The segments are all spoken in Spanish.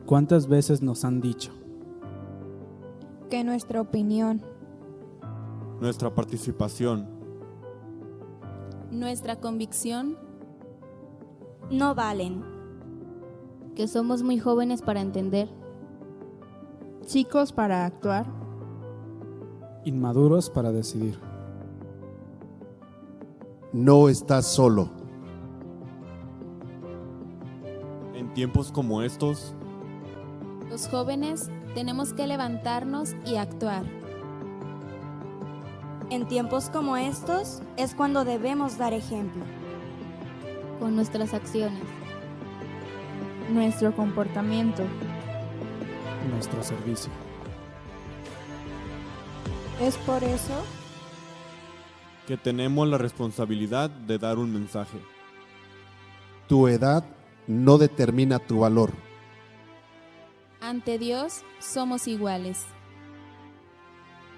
¿Cuántas veces nos han dicho que nuestra opinión, nuestra participación, nuestra convicción, no valen? que somos muy jóvenes para entender, chicos para actuar, inmaduros para decidir? No estás solo. en tiempos como estos, los jóvenes tenemos que levantarnos y actuar. En tiempos como estos es cuando debemos dar ejemplo. con nuestras acciones, nuestro comportamiento. Nuestro servicio. es por eso que tenemos la responsabilidad de dar un mensaje. Tu edad no determina tu valor. Ante Dios somos iguales.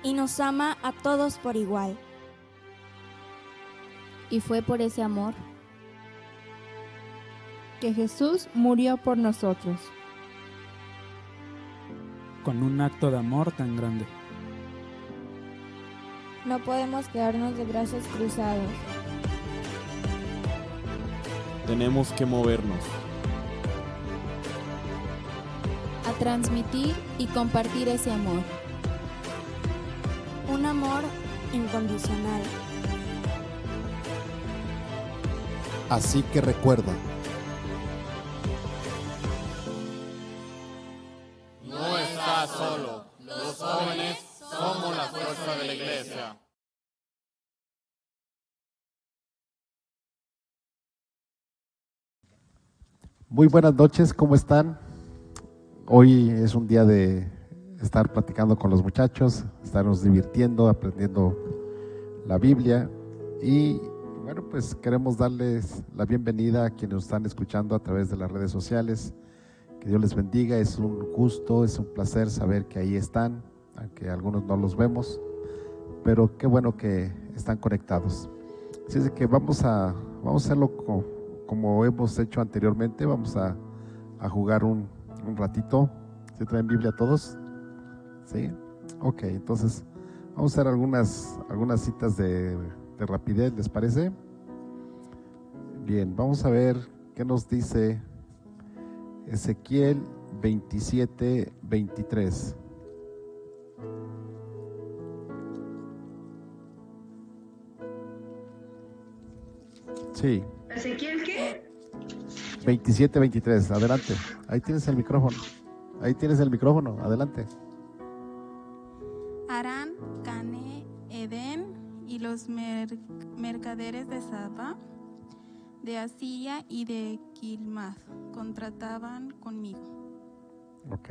Y nos ama a todos por igual. y fue por ese amor Que Jesús murió por nosotros. Con un acto de amor tan grande. no podemos quedarnos de brazos cruzados. Tenemos que movernos. A transmitir y compartir ese amor. Un amor incondicional. Así que recuerda, No estás solo. Los jóvenes somos la fuerza de la iglesia. Muy buenas noches, ¿cómo están? Hoy es un día de estar platicando con los muchachos, estarnos divirtiendo, aprendiendo la Biblia y bueno, pues queremos darles la bienvenida a quienes nos están escuchando a través de las redes sociales. Que Dios les bendiga, es un gusto, es un placer saber que ahí están, aunque algunos no los vemos, pero qué bueno que están conectados. Así es que vamos a hacerlo como hemos hecho anteriormente. Vamos a jugar un ratito. ¿Se traen Biblia todos? ¿Sí? Ok, entonces vamos a hacer algunas citas de rapidez, ¿les parece? Bien, vamos a ver qué nos dice Ezequiel 27:23. Sí. ¿Ezequiel qué? 27:23, adelante. Ahí tienes el micrófono. Adelante. Harán, Cane, Edén y los mercaderes de Saba, de Asiria y de Quilmad contrataban contigo. Ok,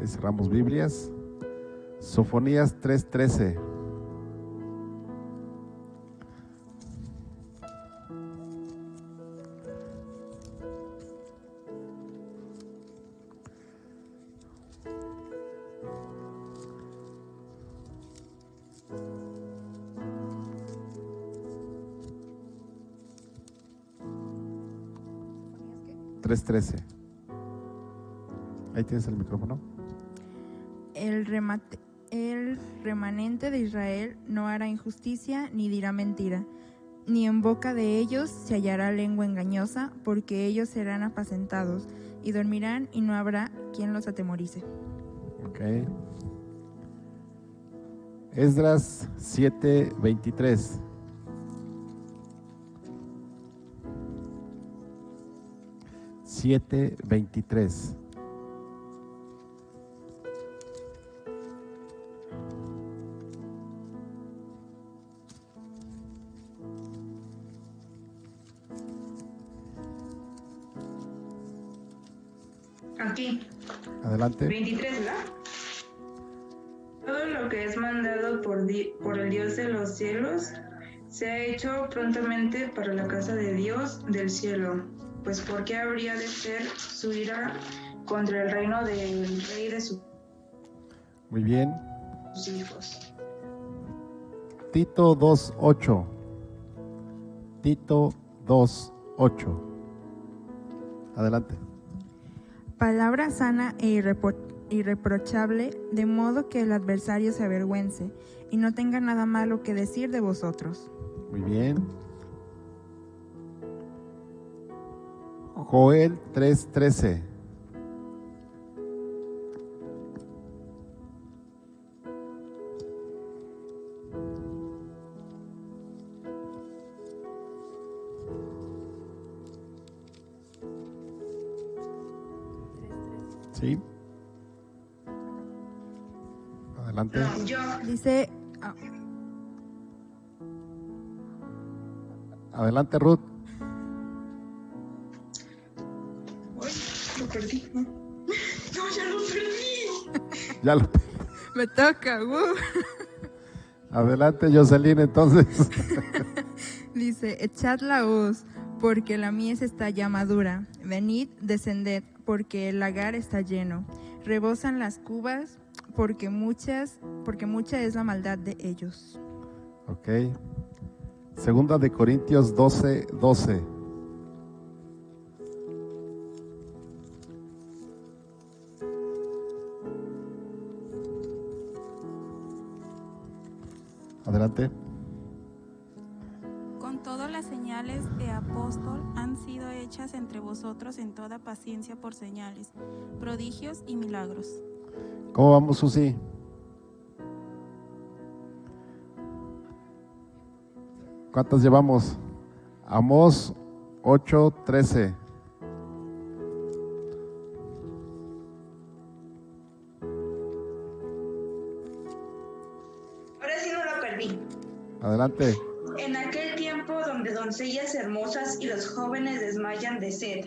cerramos Biblias. Sofonías 3:13. Ahí tienes el micrófono. El remanente de Israel no hará injusticia ni dirá mentira, ni en boca de ellos se hallará lengua engañosa, porque ellos serán apacentados y dormirán y no habrá quien los atemorice. Ok. Esdras 7:23. Aquí. Adelante. 23, ¿verdad? Todo lo que es mandado por el Dios de los cielos se ha hecho prontamente para la casa de Dios del cielo. Pues ¿por qué habría de ser su ira contra el reino del rey de sus Muy bien. hijos? Tito 2:8. Tito 2:8. Adelante. Palabra sana e irreprochable, de modo que el adversario se avergüence y no tenga nada malo que decir de vosotros. Muy bien. Joel 3:13. Sí. Adelante. Dice, Adelante, Ruth. Lo perdí, ¿no? No, ya lo perdí. Ya lo... me toca, Adelante, Jocelyn, entonces. Dice, echad la hoz, porque la mies está ya madura. Venid, descended, porque el lagar está lleno. Rebosan las cubas, porque mucha es la maldad de ellos. Ok. Segunda de Corintios 12:12. Adelante. Con todas las señales de apóstol han sido hechas entre vosotros en toda paciencia por señales, prodigios y milagros. ¿Cómo vamos, Susi? ¿Cuántas llevamos? Amós 8:13. Ahora sí no lo perdí. Adelante. En aquel tiempo donde doncellas hermosas y los jóvenes desmayan de sed.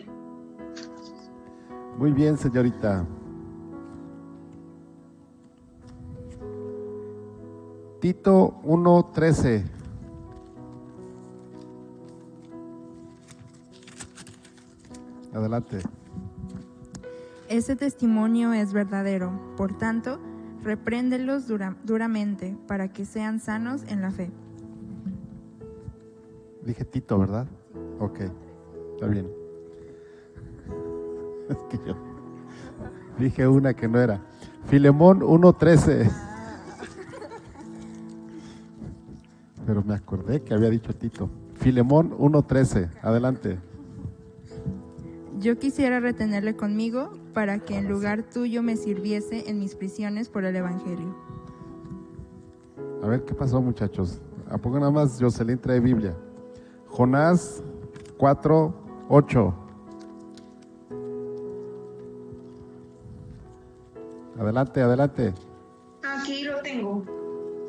Muy bien, señorita. Tito 1:13. Adelante. Ese testimonio es verdadero, por tanto, repréndelos duramente, para que sean sanos en la fe. Dije Tito, ¿verdad? Ok, está bien. Es que yo dije una que no era. Filemón 1:13. Pero me acordé que había dicho Tito. Filemón 1:13. Adelante. Yo quisiera retenerle conmigo para que en lugar tuyo me sirviese en mis prisiones por el Evangelio. A ver qué pasó, muchachos. ¿A poco nada más Jocelyn trae Biblia? Jonás 4:8. Adelante, adelante. Aquí lo tengo.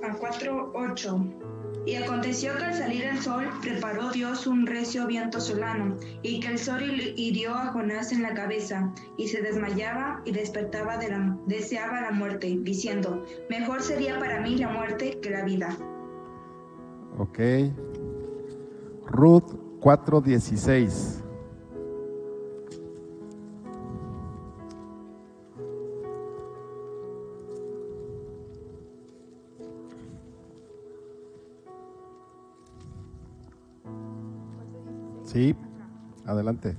A 4:8. Y aconteció que al salir el sol, preparó Dios un recio viento solano, y que el sol hirió a Jonás en la cabeza, y se desmayaba y despertaba deseaba la muerte, diciendo, mejor sería para mí la muerte que la vida. Ok. Ruth 4:16. Sí, adelante.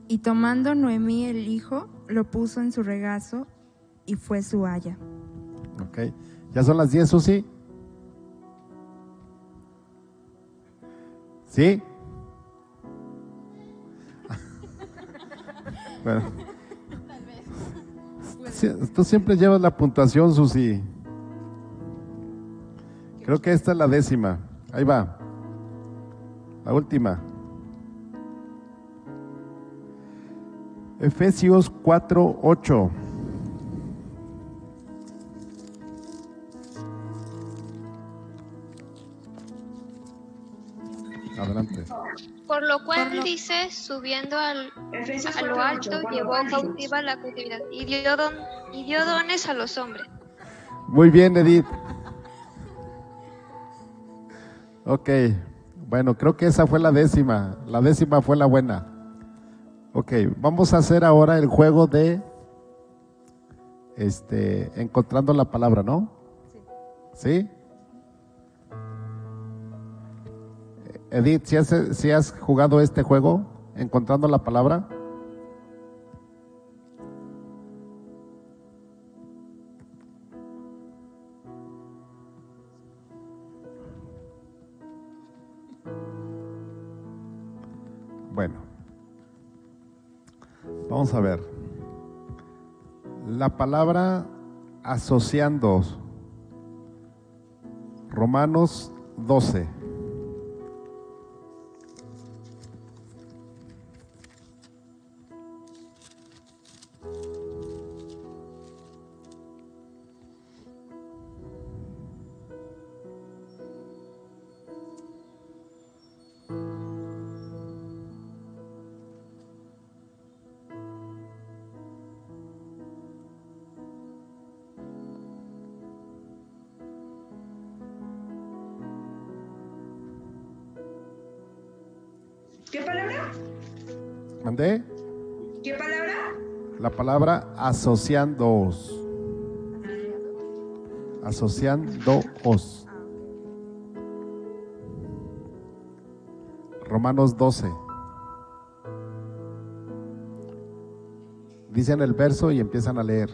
Y tomando Noemí el hijo, lo puso en su regazo y fue su haya. Ok. ¿Ya son las 10, Susi? ¿Sí? Bueno. Sí, tú siempre llevas la puntuación, Susi. Creo que esta es la 10ª. Ahí va. La última. Efesios 4:8. Adelante. Por lo cual dice, subiendo a lo alto, llevó cautiva la cautividad y dio dones a los hombres. Muy bien, Edith. Ok, bueno, creo que esa fue la 10ª. La 10ª fue la buena. Ok, vamos a hacer ahora el juego de encontrando la palabra, ¿no? ¿Sí? Edith, ¿sí has jugado este juego, encontrando la palabra? Bueno, vamos a ver. La palabra asociando, Romanos 12. ¿Qué palabra? ¿Mandé? ¿Qué palabra? La palabra asociándoos. Asociándoos. Romanos 12. Dicen el verso y empiezan a leer.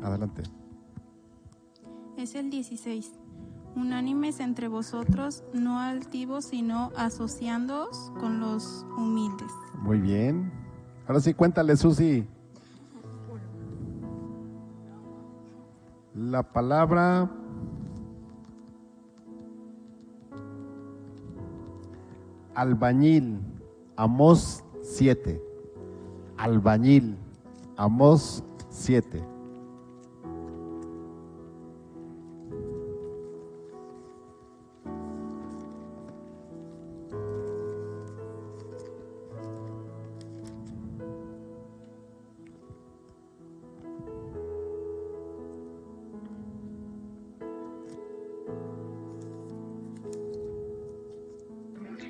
Adelante. Es el 16. Unánimes entre vosotros, no altivos, sino asociándoos con los humildes. Muy bien. Ahora sí, cuéntale, Susi. La palabra albañil, Amós 7. Albañil, Amós 7.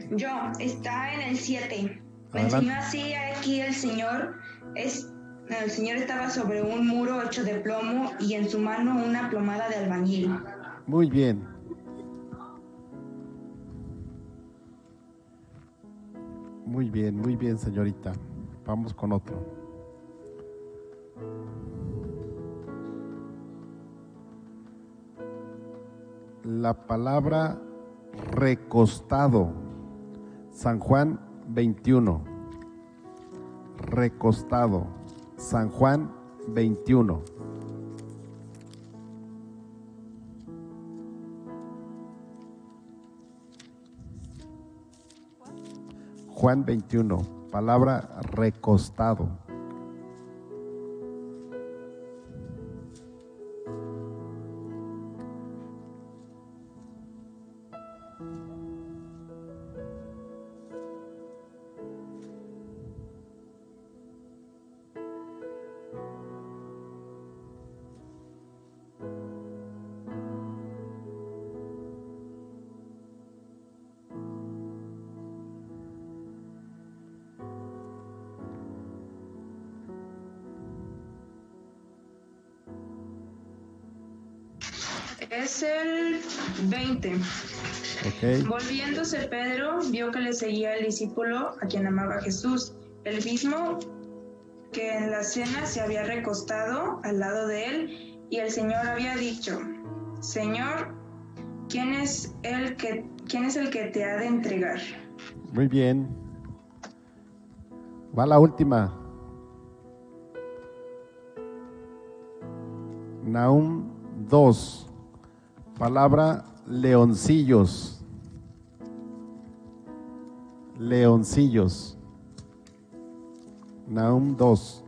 Yo, está en el 7. Me enseñó así aquí el Señor estaba sobre un muro hecho de plomo y en su mano una plomada de albañil. Muy bien. Muy bien, señorita. Vamos con otro. La palabra recostado, San Juan 21. Recostado, San Juan 21. Juan 21, palabra recostado. Es el 20. Okay. Volviéndose Pedro, vio que le seguía el discípulo a quien amaba Jesús, el mismo que en la cena se había recostado al lado de él, y el Señor había dicho: Señor, ¿quién es el que te ha de entregar? Muy bien. Va la última. Nahum 2. Palabra leoncillos. Leoncillos. Nahum 2.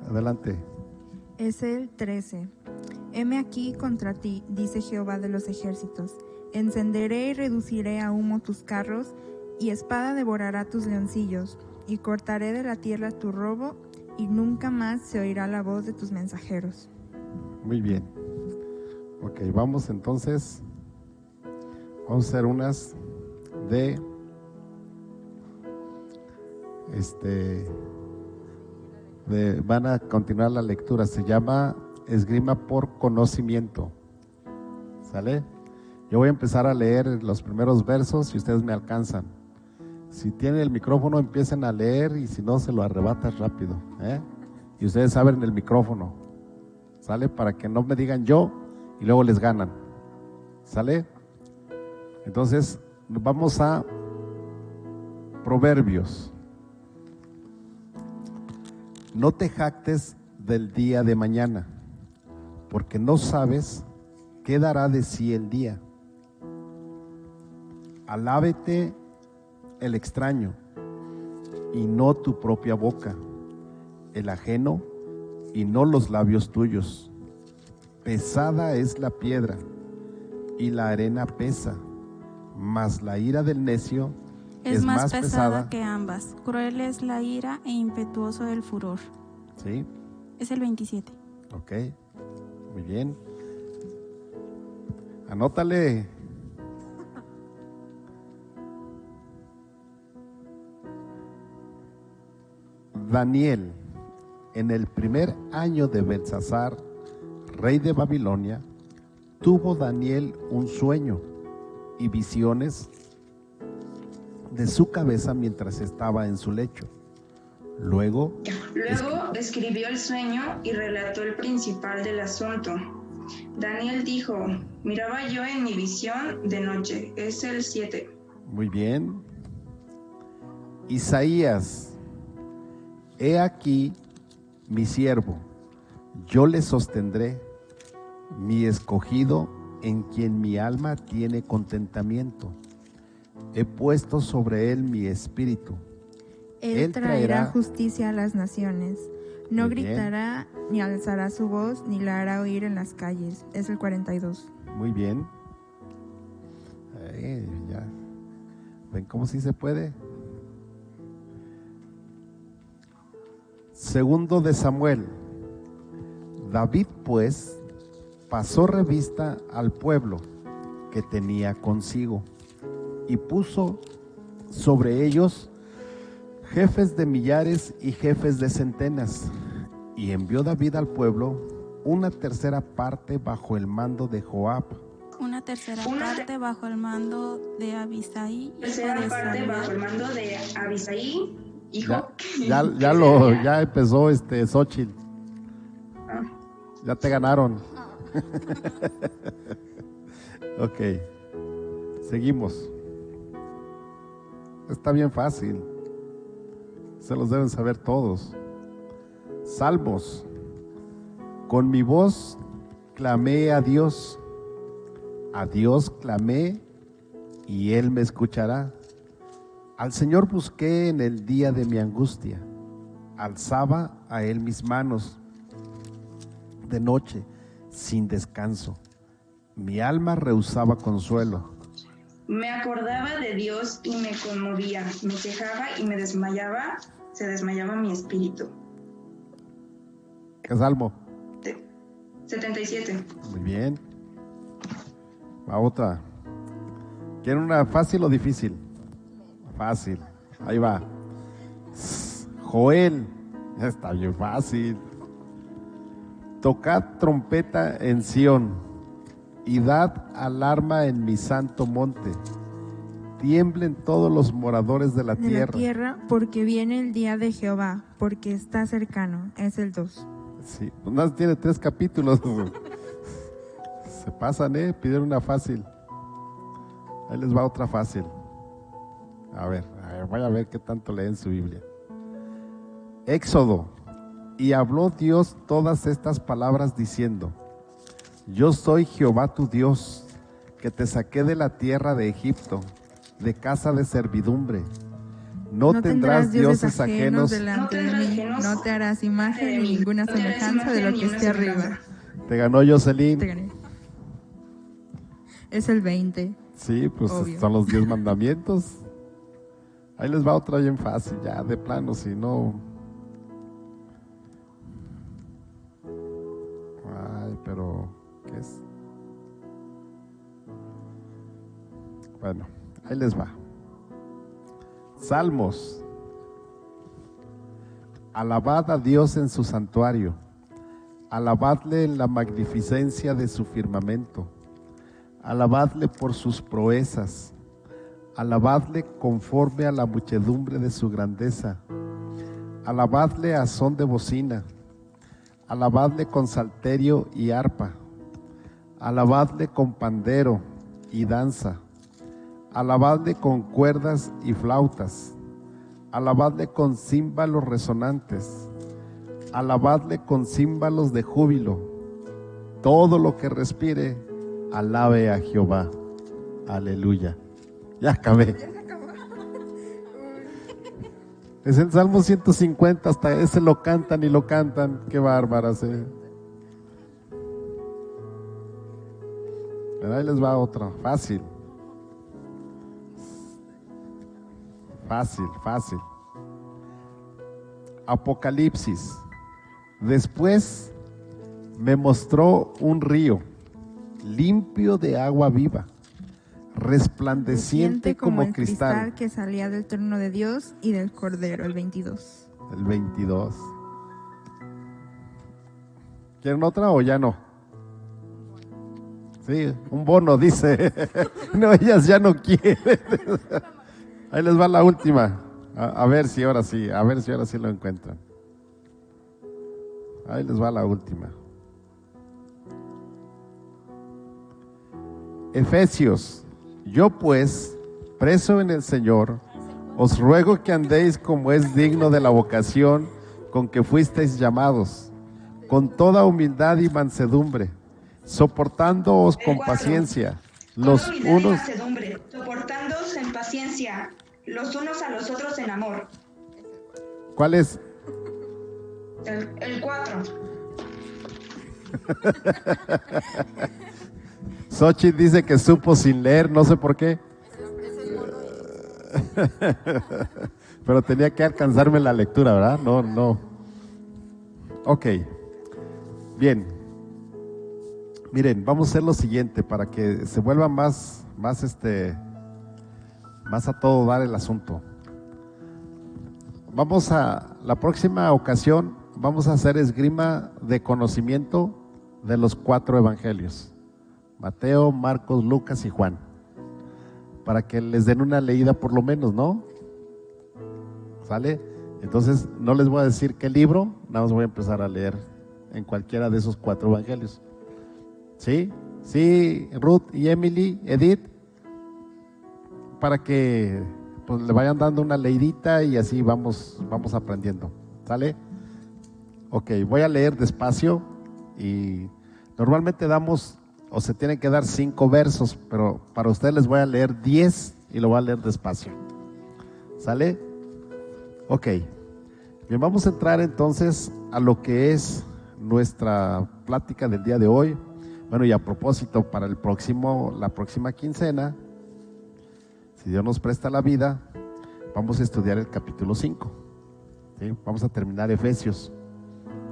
Adelante. Es el 13. Heme aquí contra ti, dice Jehová de los ejércitos. Encenderé y reduciré a humo tus carros, y espada devorará tus leoncillos, y cortaré de la tierra tu robo, y nunca más se oirá la voz de tus mensajeros. Muy bien. Ok, vamos entonces. Vamos a hacer unas de van a continuar la lectura. Se llama Esgrima por Conocimiento. ¿Sale? Yo voy a empezar a leer los primeros versos y ustedes me alcanzan. Si tienen el micrófono, empiecen a leer, y si no, se lo arrebatas rápido, ¿eh? Y ustedes abren el micrófono, ¿sale? Para que no me digan yo y luego les ganan, ¿sale? Entonces, vamos a Proverbios. No te jactes del día de mañana, porque no sabes qué dará de sí el día. Alábete el extraño y no tu propia boca, el ajeno y no los labios tuyos. Pesada es la piedra y la arena pesa, mas la ira del necio es más pesada que ambas. Cruel es la ira e impetuoso el furor. ¿Sí? Es el 27. Ok, muy bien. Anótale. Daniel, en el primer año de Belsasar, rey de Babilonia, tuvo Daniel un sueño y visiones de su cabeza mientras estaba en su lecho. Luego escribió el sueño y relató el principal del asunto. Daniel dijo: miraba yo en mi visión de noche. Es el 7. Muy bien. Isaías, he aquí mi siervo, yo le sostendré, mi escogido en quien mi alma tiene contentamiento. He puesto sobre él mi espíritu. Él traerá justicia a las naciones. No gritará, ni alzará su voz, ni la hará oír en las calles. Es el 42. Muy bien. Ya. ¿Ven cómo sí se puede? Segundo de Samuel. David, pues, pasó revista al pueblo que tenía consigo y puso sobre ellos jefes de millares y jefes de centenas, y envió David al pueblo una tercera parte bajo el mando de Joab, una tercera parte bajo el mando de Abisai, hijo ya empezó Xochitl. Ya te ganaron. Ok, seguimos. Está bien fácil, se los deben saber todos. Salmos. Con mi voz clamé a Dios clamé y Él me escuchará. Al Señor busqué en el día de mi angustia, alzaba a Él mis manos de noche sin descanso. Mi alma rehusaba consuelo. Me acordaba de Dios y me conmovía, me quejaba y me desmayaba, se desmayaba mi espíritu. ¿Qué salmo? 77. Muy bien. Va otra. ¿Quieren una fácil o difícil? Fácil. Ahí va. Joel. Está bien fácil. Tocad trompeta en Sión y dad alarma en mi santo monte. Tiemblen todos los moradores de la tierra. Porque viene el día de Jehová, porque está cercano. Es el 2. Sí, pues más tiene 3 capítulos. Se pasan, pidieron una fácil. Ahí les va otra fácil. A ver, voy a ver qué tanto leen su Biblia. Éxodo. Y habló Dios todas estas palabras diciendo: yo soy Jehová tu Dios, que te saqué de la tierra de Egipto, de casa de servidumbre. No tendrás dioses ajenos delante de mí, no te harás imagen ni ninguna semejanza de lo que esté arriba. Te ganó Jocelyn. Te gané. Es el 20. Sí, pues obvio. Son los 10 mandamientos. Ahí les va otra bien fácil, ya de plano, si no. Ay, pero, ¿qué es? Bueno, ahí les va. Salmos. Alabad a Dios en su santuario. Alabadle en la magnificencia de su firmamento. Alabadle por sus proezas. Alabadle conforme a la muchedumbre de su grandeza. Alabadle a son de bocina. Alabadle con salterio y arpa. Alabadle con pandero y danza. Alabadle con cuerdas y flautas. Alabadle con címbalos resonantes. Alabadle con címbalos de júbilo. Todo lo que respire, alabe a Jehová. Aleluya. Ya acabé. Es el Salmo 150, hasta ese lo cantan y lo cantan. Qué bárbaras, Pero ahí les va otro, fácil. Fácil. Apocalipsis. Después me mostró un río limpio de agua viva, resplandeciente como el cristal. que salía del trono de Dios y del Cordero, el 22. El 22. ¿Quieren otra o ya no? Sí, un bono dice. No, ellas ya no quieren. Ahí les va la última. A ver si ahora sí lo encuentran. Ahí les va la última. Efesios. Yo pues, preso en el Señor, os ruego que andéis como es digno de la vocación con que fuisteis llamados, con toda humildad y mansedumbre, soportándoos con paciencia los unos. Soportándoos en paciencia los unos a los otros en amor. ¿Cuál es? El 4. Xochitl dice que supo sin leer, no sé por qué. Pero tenía que alcanzarme la lectura, ¿verdad? No. Ok. Bien. Miren, vamos a hacer lo siguiente para que se vuelva más a todo dar el asunto. La próxima ocasión, vamos a hacer esgrima de conocimiento de los 4 evangelios. Mateo, Marcos, Lucas y Juan. Para que les den una leída por lo menos, ¿no? ¿Sale? Entonces, no les voy a decir qué libro, nada más voy a empezar a leer en cualquiera de esos 4 evangelios. ¿Sí? Sí, Ruth y Emily, Edith, para que pues, le vayan dando una leidita y así vamos aprendiendo. ¿Sale? Ok, voy a leer despacio y normalmente se tienen que dar 5 versos, pero para ustedes les voy a leer 10 y lo voy a leer despacio. ¿Sale? Ok. Bien, vamos a entrar entonces a lo que es nuestra plática del día de hoy. Bueno, y a propósito, para la próxima quincena, si Dios nos presta la vida, vamos a estudiar el capítulo 5. ¿Sí? Vamos a terminar Efesios,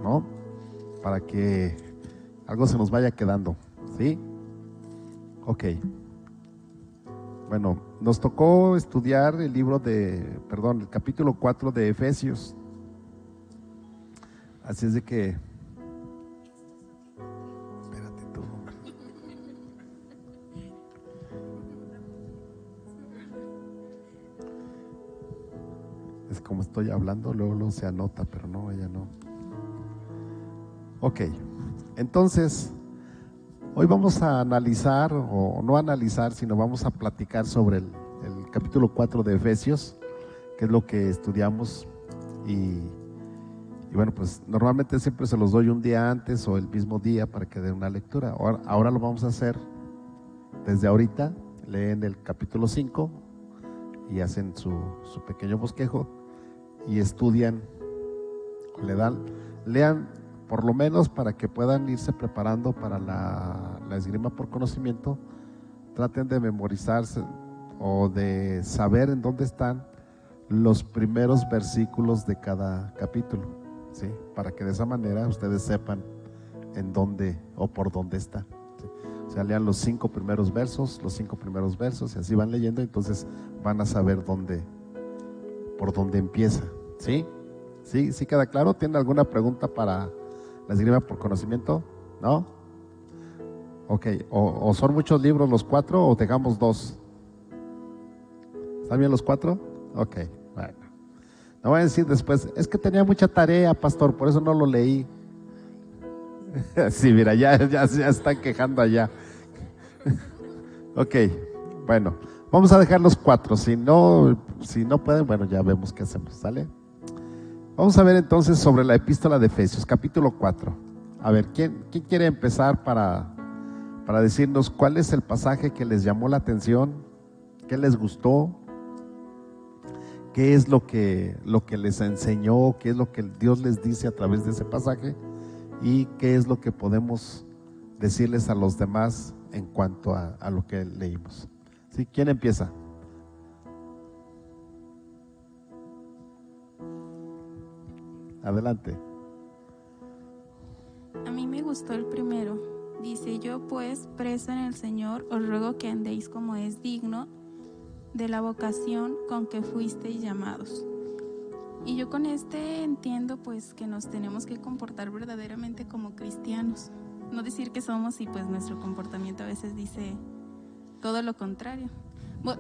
¿no? Para que algo se nos vaya quedando, ¿sí? Ok. Bueno, nos tocó estudiar el capítulo 4 de Efesios. Así es de que es como estoy hablando, luego se anota, pero no, ella no. Ok, entonces hoy vamos a analizar, o no analizar, sino vamos a platicar sobre el capítulo 4 de Efesios, que es lo que estudiamos. Y bueno, pues normalmente siempre se los doy un día antes o el mismo día para que den una lectura. Ahora lo vamos a hacer desde ahorita. Leen el capítulo 5 y hacen su pequeño bosquejo y estudian, lean por lo menos para que puedan irse preparando para la esgrima por conocimiento. Traten de memorizarse o de saber en dónde están los primeros versículos de cada capítulo, ¿sí? Para que de esa manera ustedes sepan en dónde o por dónde está. O sea, lean los 5 primeros versos, y así van leyendo, entonces van a saber por dónde empieza. ¿Sí? ¿Sí queda claro? ¿Tienen alguna pregunta para la esgrima por conocimiento? ¿No? Ok, o son muchos libros los 4 o dejamos 2. ¿Están bien los 4? Ok, bueno. No voy a decir después, es que tenía mucha tarea, pastor, por eso no lo leí. Sí, mira, ya están quejando allá. Ok, bueno, vamos a dejar los 4. Si no pueden, bueno, ya vemos qué hacemos, ¿sale? Vamos a ver entonces sobre la epístola de Efesios, capítulo 4. A ver, ¿quién quiere empezar para decirnos cuál es el pasaje que les llamó la atención? ¿Qué les gustó? ¿Qué es lo que les enseñó? ¿Qué es lo que Dios les dice a través de ese pasaje? ¿Y qué es lo que podemos decirles a los demás en cuanto a lo que leímos? ¿Sí? ¿Quién empieza? Adelante. A mí me gustó el primero. Dice: yo pues, preso en el Señor, os ruego que andéis como es digno de la vocación con que fuisteis llamados. Y yo con entiendo pues que nos tenemos que comportar verdaderamente como cristianos. No decir que somos y pues nuestro comportamiento a veces dice todo lo contrario.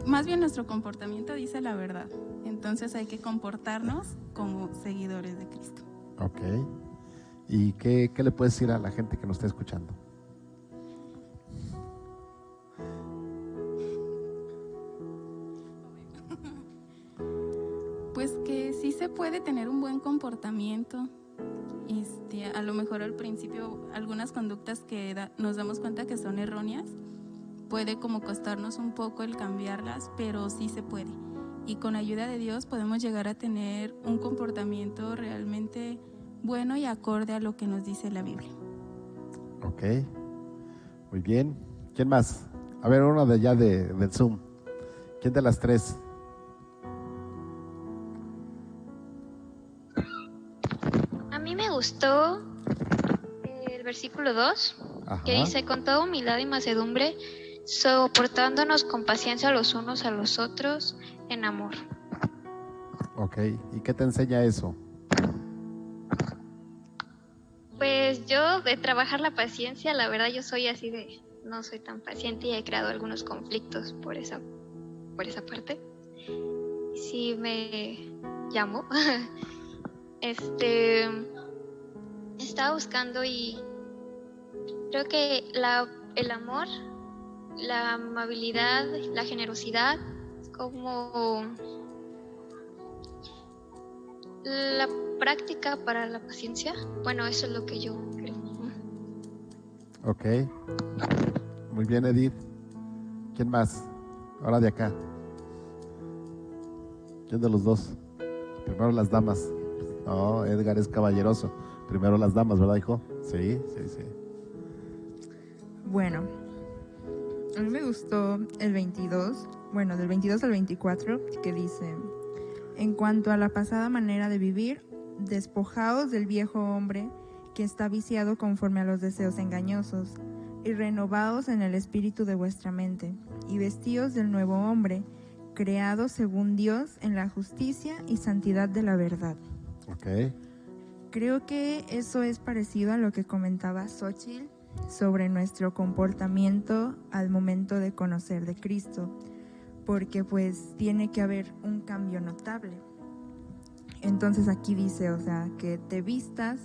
Más bien nuestro comportamiento dice la verdad. Entonces hay que comportarnos como seguidores de Cristo. Ok. ¿Y qué le puedes decir a la gente que nos está escuchando? Pues que sí se puede tener un buen comportamiento. A lo mejor al principio algunas conductas que nos damos cuenta que son erróneas, puede como costarnos un poco el cambiarlas, pero sí se puede. Y con ayuda de Dios podemos llegar a tener un comportamiento realmente bueno y acorde a lo que nos dice la Biblia. Ok, muy bien. ¿Quién más? A ver, uno de allá del Zoom. ¿Quién de las 3? A mí me gustó el versículo 2, Ajá. que dice: con toda humildad y mansedumbre, soportándonos con paciencia los unos a los otros en amor. Ok, ¿y qué te enseña eso? Pues yo, de trabajar la paciencia, la verdad yo soy así de, no soy tan paciente y he creado algunos conflictos por esa parte. Sí me llamó. Estaba buscando y creo que el amor, la amabilidad, la generosidad, como la práctica para la paciencia. Bueno, eso es lo que yo creo. Ok, muy bien, Edith. ¿Quién más? Ahora de acá. ¿Quién de los dos? Primero las damas. No, Edgar es caballeroso. Primero las damas, ¿verdad, hijo? Sí. Bueno, a mí me gustó el 22, bueno, del 22 al 24, que dice: en cuanto a la pasada manera de vivir, despojaos del viejo hombre que está viciado conforme a los deseos engañosos, y renovaos en el espíritu de vuestra mente, y vestíos del nuevo hombre, creado según Dios en la justicia y santidad de la verdad. Ok. Creo que eso es parecido a lo que comentaba Xochitl sobre nuestro comportamiento al momento de conocer de Cristo, porque pues tiene que haber un cambio notable. Entonces aquí dice, o sea, que te vistas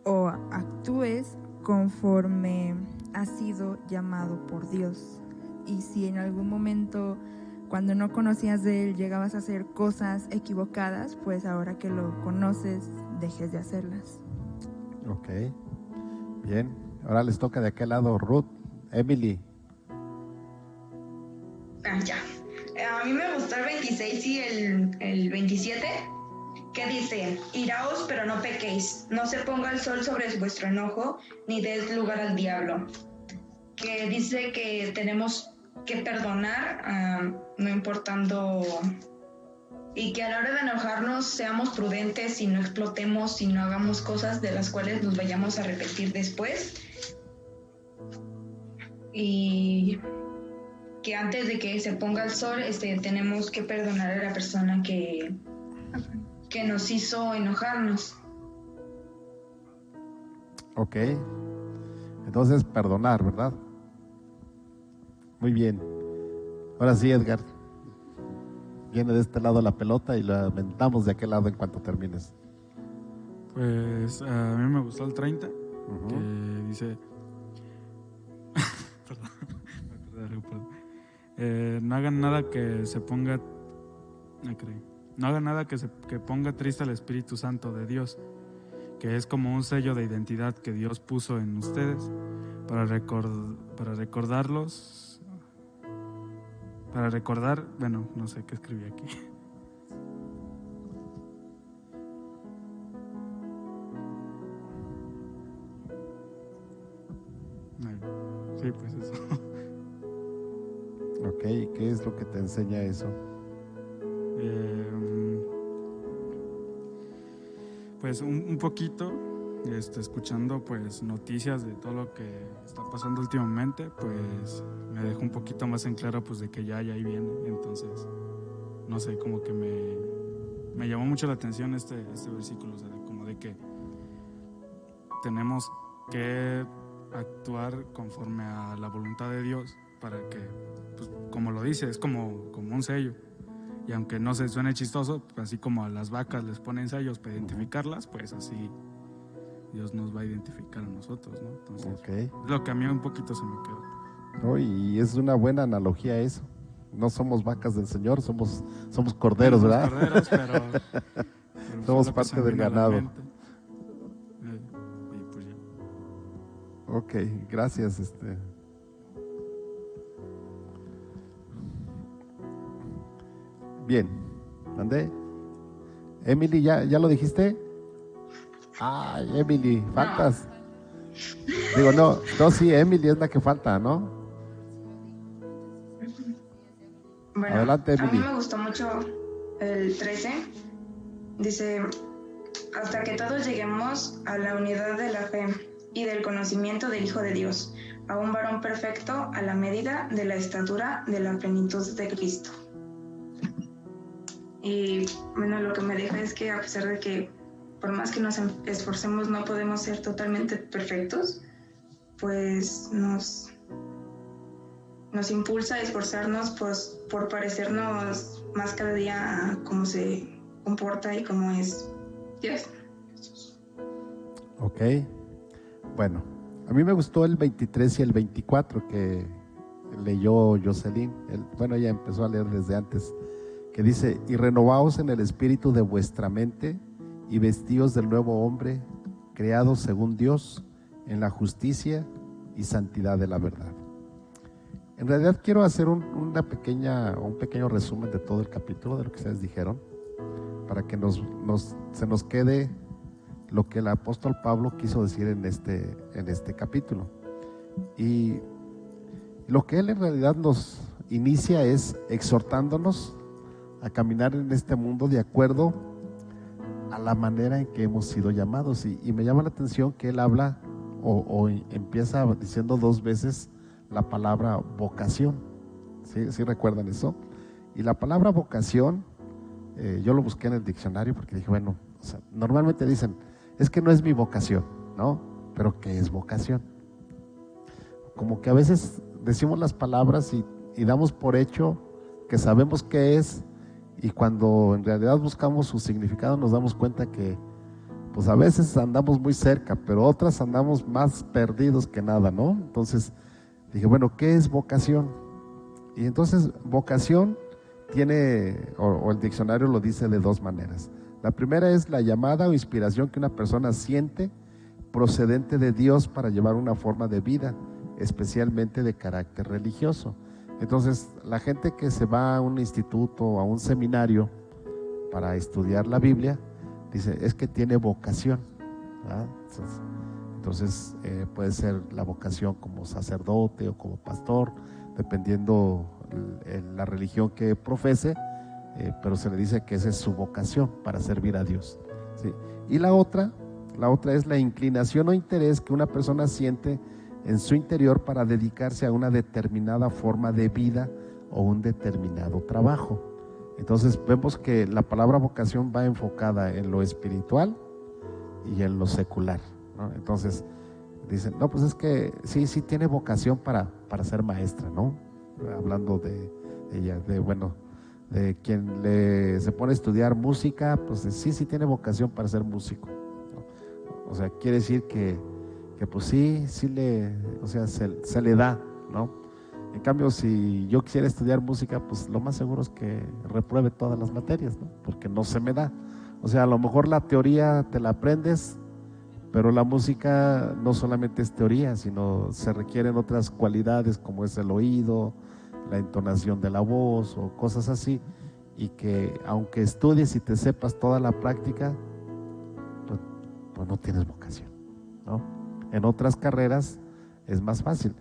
o actúes conforme has sido llamado por Dios. Y si en algún momento, cuando no conocías de Él, llegabas a hacer cosas equivocadas, pues ahora que lo conoces, dejes de hacerlas. Ok, bien. Ahora les toca de aquel lado Ruth. Emily. Ya. A mí me gustó el 26 y el 27, que dice: iraos pero no pequéis, no se ponga el sol sobre vuestro enojo, ni des lugar al diablo. Que dice que tenemos que perdonar, no importando Y que a la hora de enojarnos seamos prudentes y no explotemos y no hagamos cosas de las cuales nos vayamos a repetir después. Y que antes de que se ponga el sol, tenemos que perdonar a la persona que nos hizo enojarnos. Ok. Entonces, perdonar, ¿verdad? Muy bien. Ahora sí, Edgar. Viene de este lado la pelota y la aventamos de aquel lado en cuanto termines. Pues a mí me gustó el 30, que dice... no hagan nada que se ponga... No hagan nada que ponga triste al Espíritu Santo de Dios, que es como un sello de identidad que Dios puso en ustedes para recordarlos... Para recordar, bueno, no sé qué escribí aquí. Sí, pues eso. Ok, ¿qué es lo que te enseña eso? Pues un poquito, escuchando pues noticias de todo lo que está pasando últimamente, pues me dejó un poquito más en claro pues de que ya ahí viene. Entonces, no sé, como que me llamó mucho la atención este versículo, o sea, como de que tenemos que actuar conforme a la voluntad de Dios para que, pues, como lo dice, es como un sello. Y aunque no se suene chistoso, pues así como a las vacas les ponen sellos para identificarlas, pues así Dios nos va a identificar a nosotros, ¿no? Entonces, es lo que a mí un poquito se me quedó. No, y es una buena analogía eso. No somos vacas del Señor, somos corderos, ¿verdad? Corderos, pero somos parte del ganado. Pues ya. Ok, gracias. Bien, ¿mandé? Emily, ¿ya lo dijiste? Ay, Emily, faltas. Digo, no, sí, Emily es la que falta, ¿no? Bueno, adelante, Emily. A mí me gustó mucho el 13. Dice, hasta que todos lleguemos a la unidad de la fe y del conocimiento del Hijo de Dios, a un varón perfecto a la medida de la estatura de la plenitud de Cristo. Y bueno, lo que me deja es que a pesar de que por más que nos esforcemos no podemos ser totalmente perfectos, pues nos impulsa a esforzarnos pues, por parecernos más cada día a cómo se comporta y cómo es Dios. Ok, bueno, a mí me gustó el 23 y el 24 que leyó Jocelyn. Bueno, ella empezó a leer desde antes, que dice, y renovaos en el espíritu de vuestra mente y vestíos del nuevo hombre, creado según Dios, en la justicia y santidad de la verdad. En realidad quiero hacer un pequeño resumen de todo el capítulo, de lo que ustedes dijeron, para que se nos quede lo que el apóstol Pablo quiso decir en este capítulo. Y lo que él en realidad nos inicia es exhortándonos a caminar en este mundo de acuerdo a la manera en que hemos sido llamados. Y me llama la atención que él habla o empieza diciendo 2 veces la palabra vocación. ¿Sí recuerdan eso? Y la palabra vocación, yo lo busqué en el diccionario porque dije, bueno, o sea, normalmente dicen, es que no es mi vocación, ¿no? Pero ¿qué es vocación? Como que a veces decimos las palabras y damos por hecho que sabemos qué es, y cuando en realidad buscamos su significado nos damos cuenta que pues a veces andamos muy cerca, pero otras andamos más perdidos que nada, ¿no? Entonces dije, bueno, ¿qué es vocación? Y entonces vocación tiene, o el diccionario lo dice de 2 maneras. La primera es la llamada o inspiración que una persona siente procedente de Dios para llevar una forma de vida, especialmente de carácter religioso. Entonces, la gente que se va a un instituto o a un seminario para estudiar la Biblia, dice, es que tiene vocación, ¿verdad? Entonces puede ser la vocación como sacerdote o como pastor, dependiendo la religión que profese, pero se le dice que esa es su vocación para servir a Dios, ¿sí? Y la otra es la inclinación o interés que una persona siente en su interior para dedicarse a una determinada forma de vida o un determinado trabajo. Entonces vemos que la palabra vocación va enfocada en lo espiritual y en lo secular, ¿no? Entonces dicen, no, pues es que sí tiene vocación para ser maestra, ¿no? Hablando de ella, de quien se pone a estudiar música, pues sí tiene vocación para ser músico, ¿no? O sea, quiere decir que pues sí se le da, ¿no? En cambio, si yo quisiera estudiar música, pues lo más seguro es que repruebe todas las materias, ¿no? Porque no se me da. O sea, a lo mejor la teoría te la aprendes, pero la música no solamente es teoría, sino se requieren otras cualidades como es el oído, la entonación de la voz o cosas así, y que aunque estudies y te sepas toda la práctica, pues no tienes vocación, ¿no? En otras carreras es más fácil.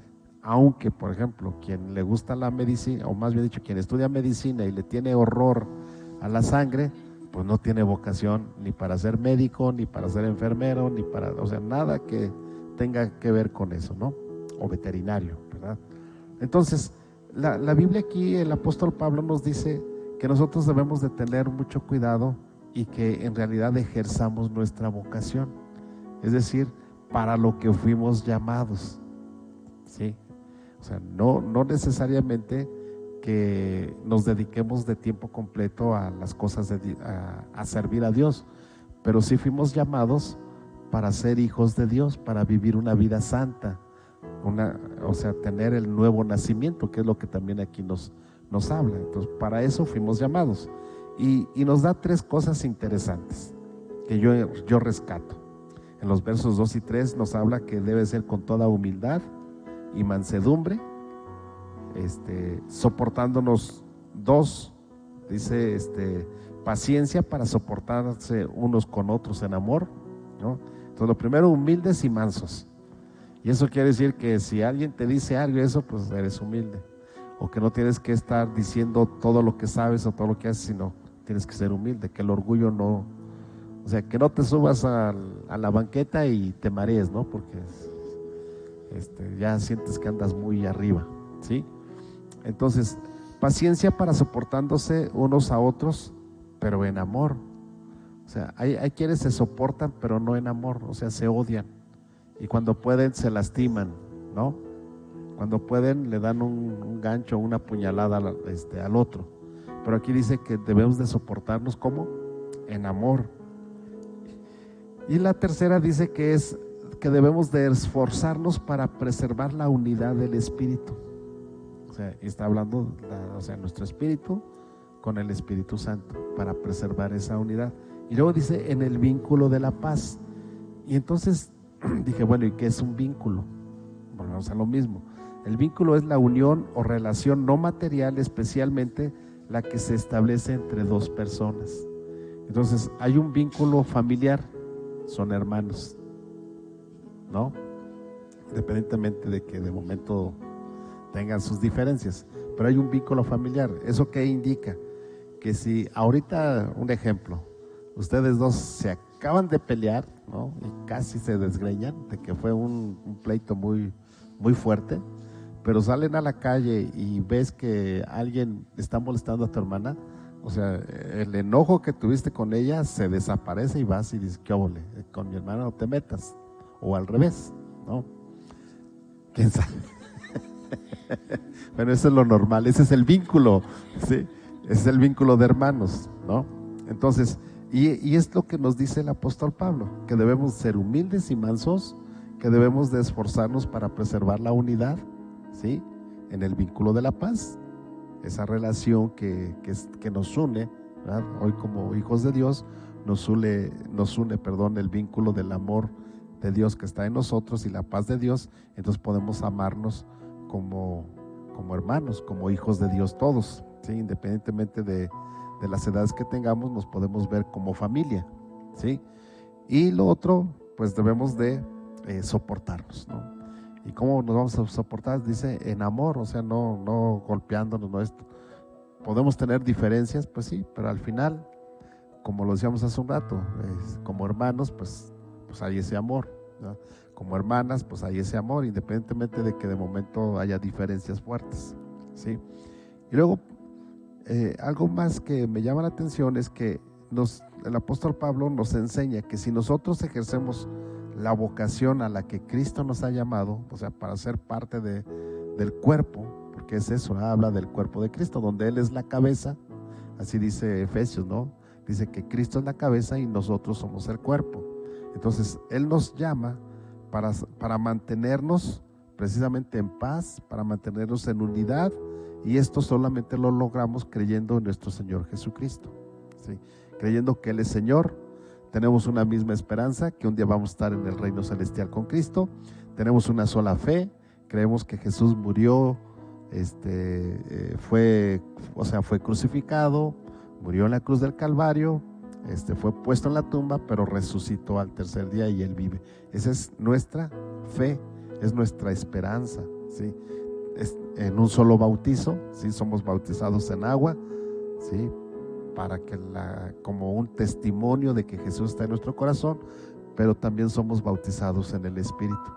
Aunque, por ejemplo, quien le gusta la medicina, o más bien dicho, quien estudia medicina y le tiene horror a la sangre, pues no tiene vocación ni para ser médico, ni para ser enfermero, o sea, nada que tenga que ver con eso, ¿no? O veterinario, ¿verdad? Entonces, la Biblia aquí, el apóstol Pablo nos dice que nosotros debemos de tener mucho cuidado y que en realidad ejerzamos nuestra vocación, es decir, para lo que fuimos llamados, ¿sí? O sea, no necesariamente que nos dediquemos de tiempo completo a las cosas a servir a Dios, pero sí fuimos llamados para ser hijos de Dios, para vivir una vida santa, o sea, tener el nuevo nacimiento, que es lo que también aquí nos habla. Entonces, para eso fuimos llamados. Y nos da 3 cosas interesantes que yo rescato. En los versos 2 y 3 nos habla que debe ser con toda humildad y mansedumbre, soportándonos 2, dice paciencia para soportarse unos con otros en amor, ¿no? Entonces lo primero, humildes y mansos, y eso quiere decir que si alguien te dice algo, eso pues eres humilde, o que no tienes que estar diciendo todo lo que sabes o todo lo que haces, sino tienes que ser humilde, que el orgullo no, o sea, que no te subas a la banqueta y te marees, ¿no? Porque ya sientes que andas muy arriba, ¿sí? Entonces, paciencia para soportándose unos a otros, pero en amor. O sea, hay quienes se soportan, pero no en amor, o sea, se odian. Y cuando pueden, se lastiman, ¿no? Cuando pueden, le dan un gancho, una puñalada al otro. Pero aquí dice que debemos de soportarnos, ¿cómo? En amor. Y la tercera dice que debemos de esforzarnos para preservar la unidad del espíritu. O sea, está hablando, nuestro espíritu con el Espíritu Santo, para preservar esa unidad. Y luego dice, en el vínculo de la paz. Y entonces dije, bueno, ¿y qué es un vínculo? Volvemos a lo mismo. El vínculo es la unión o relación no material, especialmente la que se establece entre 2 personas. Entonces, hay un vínculo familiar, son hermanos, ¿no? Independientemente de que de momento tengan sus diferencias, pero hay un vínculo familiar. ¿Eso qué indica? Que si ahorita, un ejemplo, ustedes 2 se acaban de pelear, ¿no? Y casi se desgreñan, de que fue un pleito muy, muy fuerte, pero salen a la calle y ves que alguien está molestando a tu hermana, o sea, el enojo que tuviste con ella se desaparece y vas y dices, ¿qué óvole? Con mi hermana no te metas, o al revés, ¿no? ¿Quién sabe? Bueno, eso es lo normal, ese es el vínculo, ¿sí? Ese es el vínculo de hermanos, ¿no? Entonces, y es lo que nos dice el apóstol Pablo, que debemos ser humildes y mansos, que debemos de esforzarnos para preservar la unidad, ¿sí? En el vínculo de la paz, esa relación que nos une, ¿verdad? Hoy como hijos de Dios, nos une, el vínculo del amor de Dios que está en nosotros y la paz de Dios. Entonces podemos amarnos como hermanos, como hijos de Dios todos, ¿sí? Independientemente de las edades que tengamos, nos podemos ver como familia, ¿sí? Y lo otro, pues debemos de soportarnos, ¿no? ¿Y cómo nos vamos a soportar? Dice en amor, o sea, no golpeándonos, no esto, podemos tener diferencias, pues sí, pero al final, como lo decíamos hace un rato, como hermanos, pues hay ese amor, ¿no? Como hermanas, pues hay ese amor, independientemente de que de momento haya diferencias fuertes, ¿sí? Y luego, algo más que me llama la atención es que el apóstol Pablo nos enseña que si nosotros ejercemos la vocación a la que Cristo nos ha llamado, o sea, para ser parte del cuerpo, porque es eso, habla del cuerpo de Cristo, donde Él es la cabeza, así dice Efesios, ¿no? Dice que Cristo es la cabeza y nosotros somos el cuerpo. Entonces, Él nos llama para mantenernos precisamente en paz, para mantenernos en unidad, y esto solamente lo logramos creyendo en nuestro Señor Jesucristo, ¿sí? Creyendo que Él es Señor. Tenemos una misma esperanza, que un día vamos a estar en el reino celestial con Cristo. Tenemos una sola fe, creemos que Jesús murió, fue crucificado, murió en la cruz del Calvario, fue puesto en la tumba, pero resucitó al tercer día y Él vive. Esa es nuestra fe, es nuestra esperanza, ¿sí? En un solo bautizo, ¿sí? Somos bautizados en agua, ¿sí? Para que como un testimonio de que Jesús está en nuestro corazón, pero también somos bautizados en el Espíritu,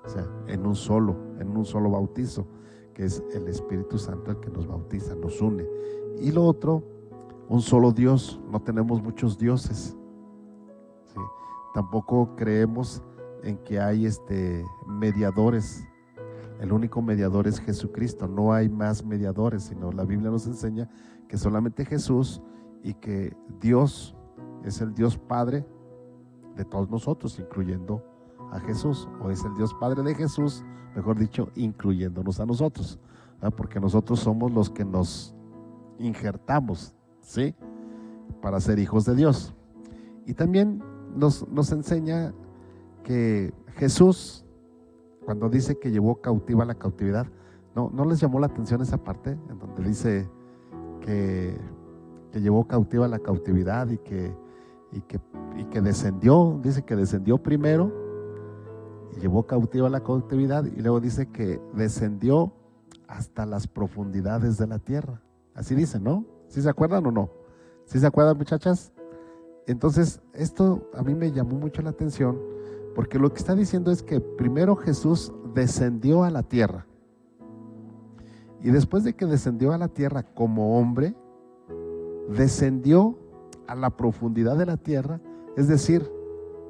o sea, en un solo bautizo, que es el Espíritu Santo el que nos bautiza, nos une. Y lo otro, un solo Dios, no tenemos muchos dioses, ¿sí? Tampoco creemos en que hay mediadores. El único mediador es Jesucristo, no hay más mediadores, sino la Biblia nos enseña que solamente Jesús, y que Dios es el Dios Padre de todos nosotros, incluyendo a Jesús, o es el Dios Padre de Jesús, mejor dicho, incluyéndonos a nosotros, ¿no? Porque nosotros somos los que nos injertamos, ¿sí? Para ser hijos de Dios. Y también nos enseña que Jesús, cuando dice que llevó cautiva la cautividad, ¿no les llamó la atención esa parte en donde dice que llevó cautiva la cautividad y que descendió? Dice que descendió primero y llevó cautiva la cautividad, y luego dice que descendió hasta las profundidades de la tierra. Así dice, ¿no? ¿Sí se acuerdan o no? ¿Sí se acuerdan, muchachas? Entonces, esto a mí me llamó mucho la atención, porque lo que está diciendo es que primero Jesús descendió a la tierra, y después de que descendió a la tierra como hombre, descendió a la profundidad de la tierra, es decir,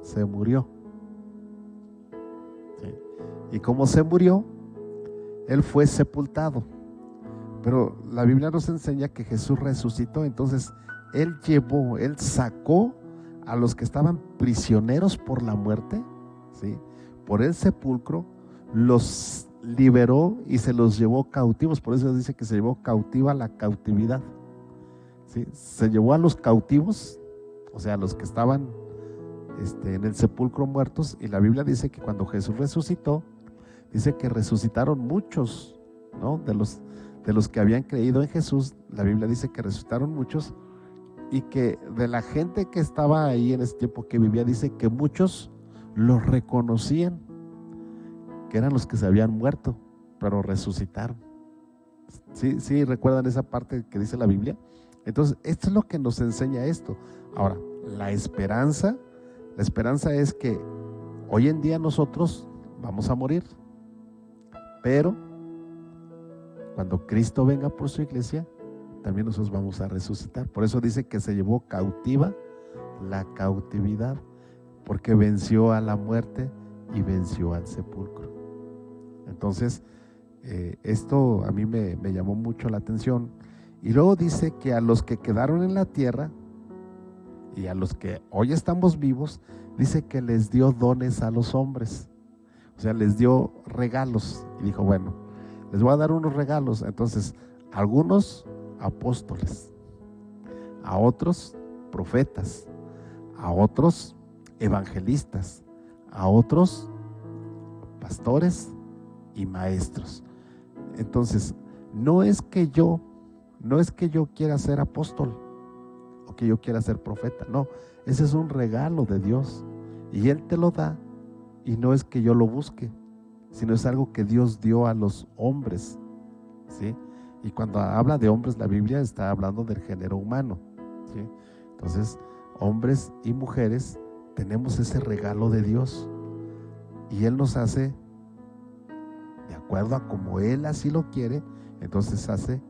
se murió. ¿Sí? Y como se murió, Él fue sepultado. Pero la Biblia nos enseña que Jesús resucitó. Entonces Él sacó a los que estaban prisioneros por la muerte, ¿sí? Por el sepulcro, los liberó y se los llevó cautivos. Por eso dice que se llevó cautiva la cautividad, ¿sí? Se llevó a los cautivos, o sea, a los que estaban en el sepulcro muertos. Y la Biblia dice que cuando Jesús resucitó, dice que resucitaron muchos, ¿no? De los que habían creído en Jesús. La Biblia dice que resucitaron muchos, y que de la gente que estaba ahí en ese tiempo, que vivía, dice que muchos los reconocían, que eran los que se habían muerto, pero resucitaron. ¿Sí recuerdan esa parte que dice la Biblia? Entonces, esto es lo que nos enseña esto. Ahora, la esperanza es que hoy en día nosotros vamos a morir, pero cuando Cristo venga por su iglesia, también nosotros vamos a resucitar. Por eso dice que se llevó cautiva la cautividad, porque venció a la muerte y venció al sepulcro. Entonces, esto a mí me llamó mucho la atención. Y luego dice que a los que quedaron en la tierra y a los que hoy estamos vivos, dice que les dio dones a los hombres. O sea, les dio regalos. Y dijo, bueno, les voy a dar unos regalos. Entonces, algunos apóstoles, a otros profetas, a otros evangelistas, a otros pastores y maestros. Entonces, no es que yo quiera ser apóstol o que yo quiera ser profeta, no, ese es un regalo de Dios y Él te lo da, y no es que yo lo busque, sino es algo que Dios dio a los hombres, ¿sí? Y cuando habla de hombres, la Biblia está hablando del género humano, ¿sí? Entonces, hombres y mujeres tenemos ese regalo de Dios. Y Él nos hace de acuerdo a como Él así lo quiere. Entonces hace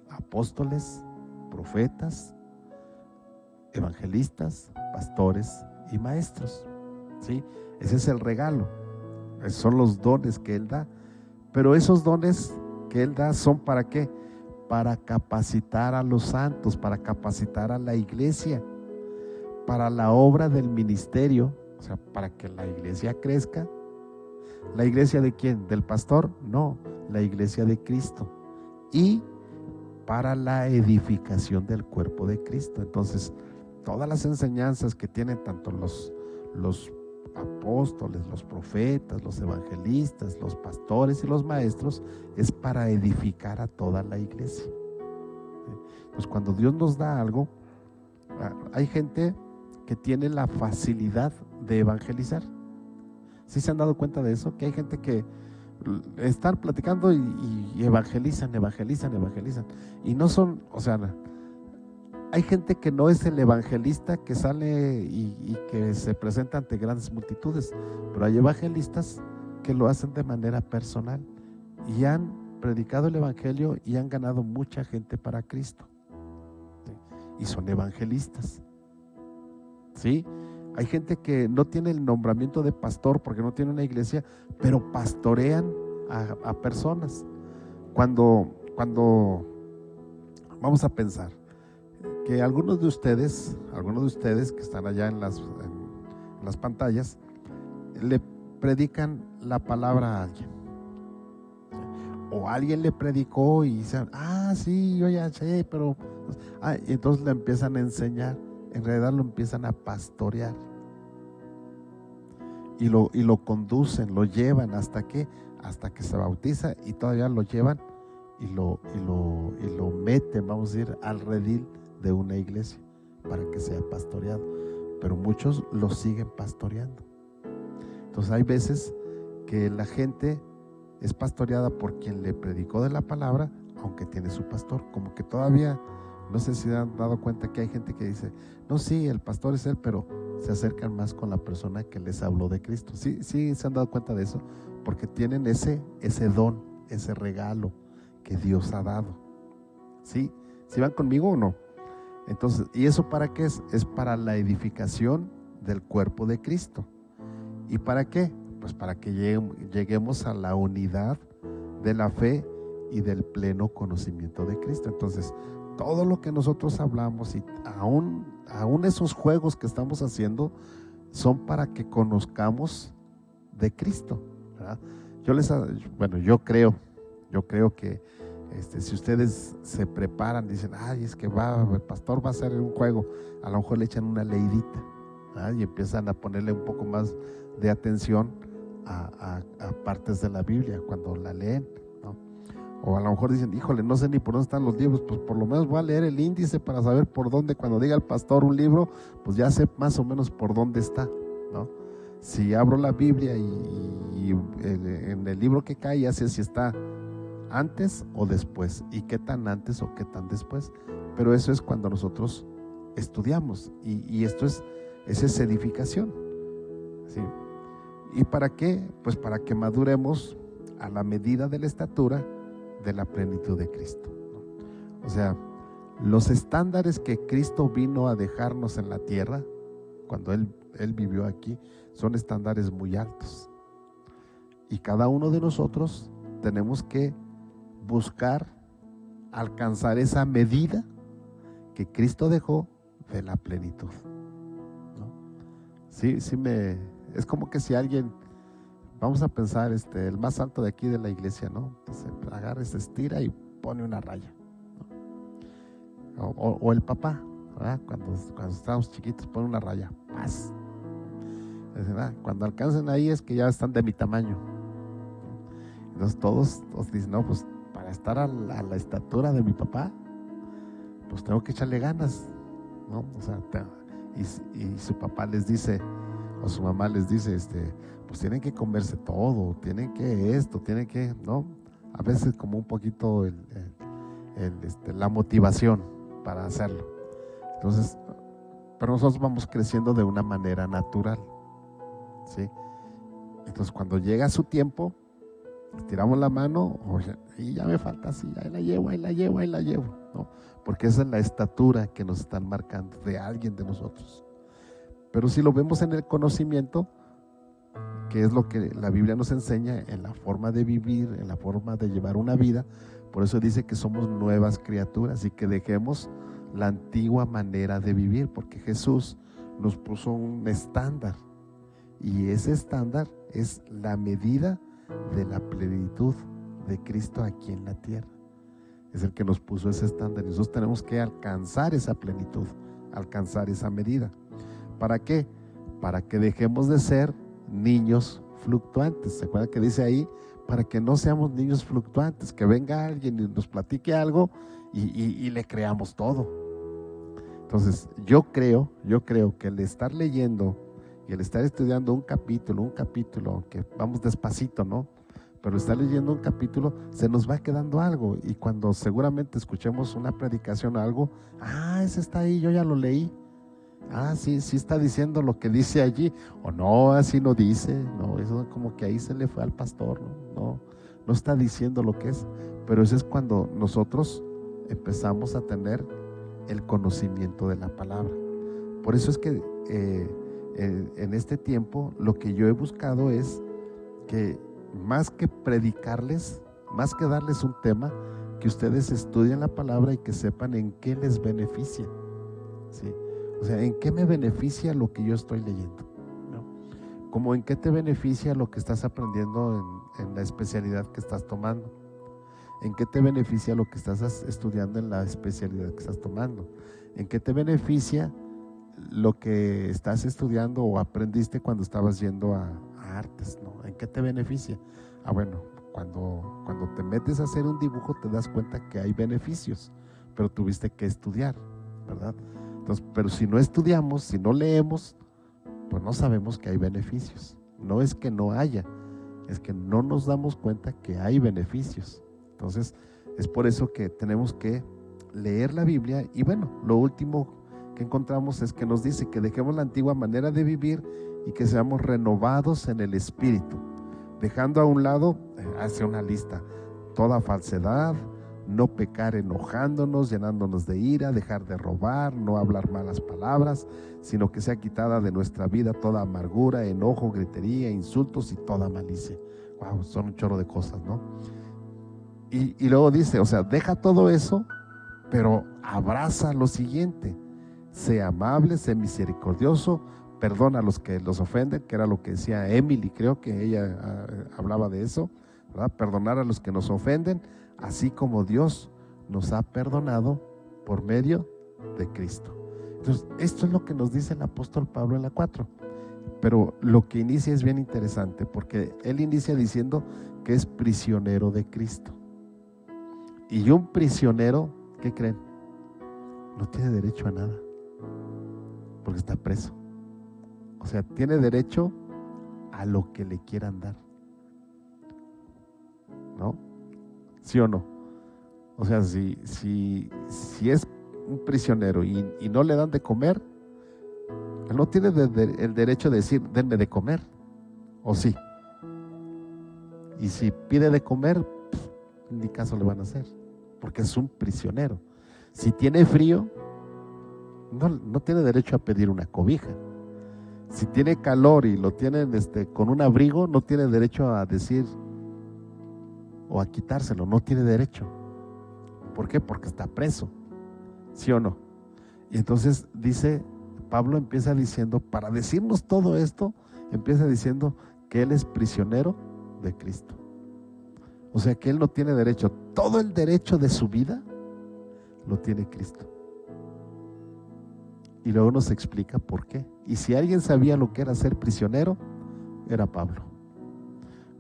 apóstoles, profetas, evangelistas, pastores y maestros, ¿sí? Ese es el regalo. Esos son los dones que Él da. Pero esos dones que Él da son ¿para qué? Para capacitar a los santos, para capacitar a la iglesia, para la obra del ministerio, o sea, para que la iglesia crezca. ¿La iglesia de quién? ¿Del pastor? No, la iglesia de Cristo. Y para la edificación del cuerpo de Cristo. Entonces, todas las enseñanzas que tienen tanto los apóstoles, los profetas, los evangelistas, los pastores y los maestros, es para edificar a toda la iglesia. Pues cuando Dios nos da algo, hay gente que tiene la facilidad de evangelizar. ¿Sí se han dado cuenta de eso? Que hay gente que están platicando y evangelizan. Y no son, o sea, hay gente que no es el evangelista que sale y que se presenta ante grandes multitudes, pero hay evangelistas que lo hacen de manera personal y han predicado el evangelio y han ganado mucha gente para Cristo, ¿sí? Y son evangelistas, ¿sí? Hay gente que no tiene el nombramiento de pastor porque no tiene una iglesia, pero pastorean a personas. Cuando vamos a pensar que algunos de ustedes que están allá en las pantallas, le predican la palabra a alguien, o alguien le predicó y dicen, sí, yo ya sé, pero y entonces le empiezan a enseñar. En realidad lo empiezan a pastorear y lo conducen, lo llevan hasta que se bautiza, y todavía lo llevan y lo meten, vamos a decir, al redil de una iglesia para que sea pastoreado. Pero muchos lo siguen pastoreando. Entonces hay veces que la gente es pastoreada por quien le predicó de la palabra, aunque tiene su pastor. Como que todavía, no sé si se han dado cuenta que hay gente que dice, no, sí, el pastor es él, pero se acercan más con la persona que les habló de Cristo. Sí, se han dado cuenta de eso, porque tienen ese don, ese regalo que Dios ha dado. ¿Sí? ¿Sí van conmigo o no? Entonces, ¿y eso para qué es? Es para la edificación del cuerpo de Cristo. ¿Y para qué? Pues para que lleguemos a la unidad de la fe y del pleno conocimiento de Cristo. Entonces, todo lo que nosotros hablamos y aún esos juegos que estamos haciendo son para que conozcamos de Cristo, ¿verdad? Yo creo que si ustedes se preparan, dicen, es que el pastor va a hacer un juego, a lo mejor le echan una leidita, ¿verdad? Y empiezan a ponerle un poco más de atención a partes de la Biblia cuando la leen, ¿no? O a lo mejor dicen, híjole, no sé ni por dónde están los libros, pues por lo menos voy a leer el índice para saber por dónde, cuando diga el pastor un libro, pues ya sé más o menos por dónde está, ¿no? Si abro la Biblia y en el libro que cae, ya sé si está antes o después, y qué tan antes o qué tan después. Pero eso es cuando nosotros estudiamos, y esto es edificación, ¿sí? ¿Y para qué? Pues para que maduremos a la medida de la estatura de la plenitud de Cristo, ¿no? O sea, los estándares que Cristo vino a dejarnos en la tierra, cuando Él vivió aquí, son estándares muy altos, y cada uno de nosotros tenemos que buscar alcanzar esa medida que Cristo dejó de la plenitud, ¿no? Es como que si alguien, vamos a pensar, el más alto de aquí de la iglesia, ¿no? Se agarra, se estira y pone una raya, ¿no? O el papá, ¿verdad? Cuando estábamos chiquitos, pone una raya, ¡paz! Cuando alcancen ahí es que ya están de mi tamaño. Entonces todos dicen, no, pues para estar a la estatura de mi papá, pues tengo que echarle ganas, ¿no? O sea, y su papá les dice, o su mamá les dice, pues tienen que comerse todo, tienen que esto, tienen que, ¿no? a veces como un poquito la motivación para hacerlo. Entonces, pero nosotros vamos creciendo de una manera natural, ¿sí? Entonces, cuando llega su tiempo, estiramos la mano, y ya me falta así, ahí la llevo, ¿no? Porque esa es la estatura que nos están marcando de alguien de nosotros. Pero si lo vemos en el conocimiento, que es lo que la Biblia nos enseña en la forma de vivir, en la forma de llevar una vida, por eso dice que somos nuevas criaturas y que dejemos la antigua manera de vivir, porque Jesús nos puso un estándar, y ese estándar es la medida de la plenitud de Cristo aquí en la tierra. Es el que nos puso ese estándar, y nosotros tenemos que alcanzar esa plenitud, alcanzar esa medida. ¿Para qué? Para que dejemos de ser niños fluctuantes. ¿Se acuerdan que dice ahí? Para que no seamos niños fluctuantes, que venga alguien y nos platique algo y le creamos todo. Entonces, yo creo que el estar leyendo y el estar estudiando un capítulo, aunque vamos despacito, ¿no? Pero estar leyendo un capítulo, se nos va quedando algo, y cuando seguramente escuchemos una predicación o algo, ese está ahí, yo ya lo leí. Sí está diciendo lo que dice allí, o no, así no dice, no, eso como que ahí se le fue al pastor, no está diciendo lo que es. Pero eso es cuando nosotros empezamos a tener el conocimiento de la palabra. Por eso es que en este tiempo lo que yo he buscado es que más que predicarles, más que darles un tema, que ustedes estudien la palabra y que sepan en qué les beneficia, ¿sí? O sea, ¿en qué me beneficia lo que yo estoy leyendo? ¿No? Como en qué te beneficia lo que estás aprendiendo en la especialidad que estás tomando. ¿En qué te beneficia lo que estás estudiando en la especialidad que estás tomando? ¿En qué te beneficia lo que estás estudiando o aprendiste cuando estabas yendo a artes, ¿no? ¿En qué te beneficia? Bueno, cuando te metes a hacer un dibujo te das cuenta que hay beneficios, pero tuviste que estudiar, ¿verdad? Entonces, pero si no estudiamos, si no leemos, pues no sabemos que hay beneficios. No es que no haya, es que no nos damos cuenta que hay beneficios. Entonces, es por eso que tenemos que leer la Biblia. Y bueno, lo último que encontramos es que nos dice que dejemos la antigua manera de vivir y que seamos renovados en el espíritu, dejando a un lado, hace una lista, toda falsedad, no pecar enojándonos, llenándonos de ira, dejar de robar, no hablar malas palabras, sino que sea quitada de nuestra vida toda amargura, enojo, gritería, insultos y toda malicia. Wow, son un chorro de cosas, ¿no? Y luego dice, o sea, deja todo eso, pero abraza lo siguiente: sé amable, sé misericordioso, perdona a los que los ofenden, que era lo que decía Emily, creo que ella hablaba de eso, ¿verdad? Perdonar a los que nos ofenden, así como Dios nos ha perdonado por medio de Cristo. Entonces, esto es lo que nos dice el apóstol Pablo en la 4. Pero lo que inicia es bien interesante, porque él inicia diciendo que es prisionero de Cristo. Y un prisionero, ¿qué creen? No tiene derecho a nada, porque está preso. O sea, tiene derecho a lo que le quieran dar, ¿no? ¿Sí o no? O sea, si es un prisionero y no le dan de comer, él no tiene el derecho de decir, denme de comer, ¿o sí? Y si pide de comer, ni caso le van a hacer, porque es un prisionero. Si tiene frío, no tiene derecho a pedir una cobija. Si tiene calor y lo tienen con un abrigo, no tiene derecho a decir o a quitárselo, no tiene derecho. ¿Por qué? Porque está preso, ¿sí o no? Y entonces Pablo empieza diciendo, para decirnos todo esto, empieza diciendo que él es prisionero de Cristo. O sea que él no tiene derecho, todo el derecho de su vida lo tiene Cristo. Y luego nos explica por qué. Y si alguien sabía lo que era ser prisionero, era Pablo.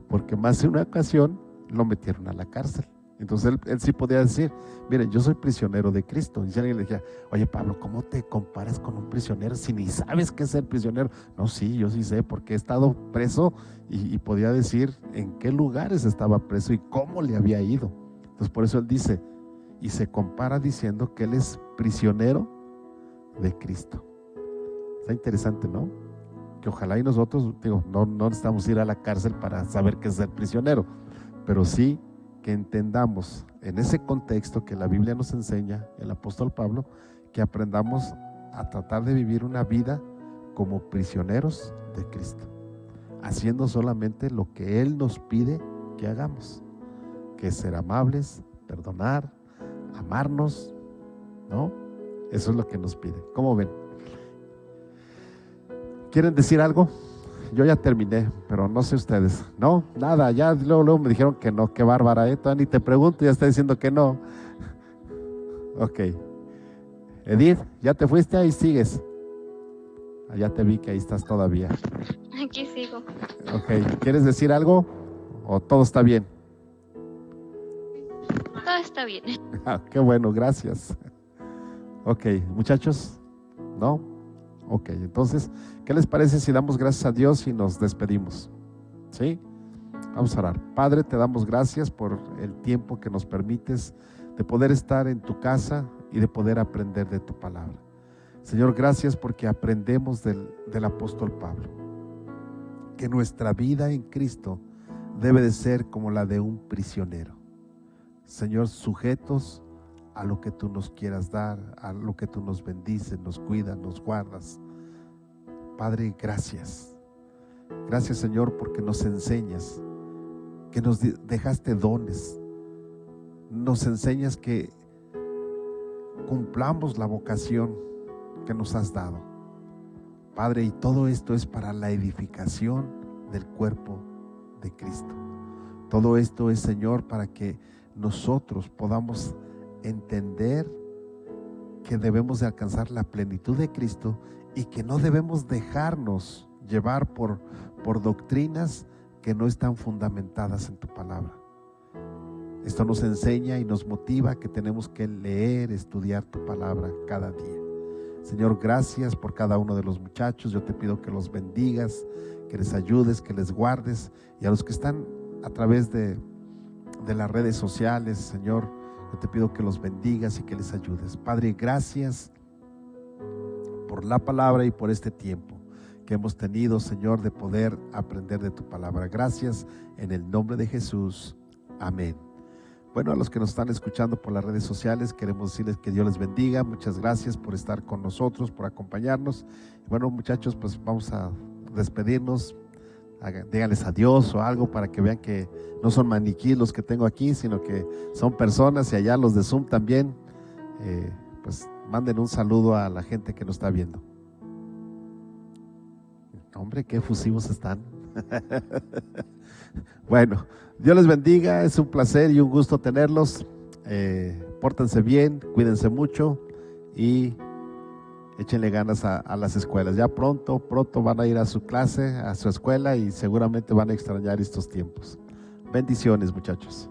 Porque más de una ocasión lo metieron a la cárcel. Entonces él sí podía decir, mire, yo soy prisionero de Cristo. Y si alguien le decía, oye Pablo, ¿cómo te comparas con un prisionero si ni sabes qué es ser prisionero? No, sí, yo sí sé, porque he estado preso y podía decir en qué lugares estaba preso y cómo le había ido. Entonces por eso él dice, y se compara diciendo que él es prisionero de Cristo. Está interesante, ¿no? Que ojalá y nosotros, digo, no necesitamos ir a la cárcel para saber qué es ser prisionero, pero sí que entendamos en ese contexto que la Biblia nos enseña, el apóstol Pablo, que aprendamos a tratar de vivir una vida como prisioneros de Cristo, haciendo solamente lo que Él nos pide que hagamos, que es ser amables, perdonar, amarnos, ¿no? Eso es lo que nos pide. ¿Cómo ven? ¿Quieren decir algo? Yo ya terminé, pero no sé ustedes. No, nada, ya luego me dijeron que no, qué bárbara, todavía ni te pregunto, ya está diciendo que no. Ok. Edith, ¿ya te fuiste? Ahí sigues. Ya te vi que ahí estás todavía. Aquí sigo. Ok, ¿quieres decir algo? ¿O todo está bien? Todo está bien. Qué bueno, gracias. Ok, muchachos, ¿no? Ok, entonces, ¿qué les parece si damos gracias a Dios y nos despedimos? ¿Sí? Vamos a orar. Padre, te damos gracias por el tiempo que nos permites de poder estar en tu casa y de poder aprender de tu palabra. Señor, gracias porque aprendemos del apóstol Pablo, que nuestra vida en Cristo debe de ser como la de un prisionero. Señor, sujetos a lo que tú nos quieras dar, a lo que tú nos bendices, nos cuidas, nos guardas. Padre, gracias. Gracias, Señor, porque nos enseñas, que nos dejaste dones. Nos enseñas que cumplamos la vocación que nos has dado. Padre, y todo esto es para la edificación del cuerpo de Cristo. Todo esto es, Señor, para que nosotros podamos entender que debemos de alcanzar la plenitud de Cristo y que no debemos dejarnos llevar por doctrinas que no están fundamentadas en tu palabra. Esto nos enseña y nos motiva que tenemos que leer, estudiar tu palabra cada día. Señor, gracias por cada uno de los muchachos. Yo te pido que los bendigas, que les ayudes, que les guardes, y a los que están a través de las redes sociales, Señor, yo te pido que los bendigas y que les ayudes. Padre, gracias por la palabra y por este tiempo que hemos tenido, Señor, de poder aprender de tu palabra. Gracias en el nombre de Jesús. Amén. Bueno, a los que nos están escuchando por las redes sociales, queremos decirles que Dios les bendiga. Muchas gracias por estar con nosotros, por acompañarnos. Bueno, muchachos, pues vamos a despedirnos. Díganles adiós o algo para que vean que no son maniquíes los que tengo aquí, sino que son personas, y allá los de Zoom también. Pues manden un saludo a la gente que nos está viendo. Hombre, qué efusivos están. Bueno, Dios les bendiga, es un placer y un gusto tenerlos. Pórtense bien, cuídense mucho y échenle ganas a las escuelas. Ya pronto van a ir a su clase, a su escuela, y seguramente van a extrañar estos tiempos. Bendiciones, muchachos.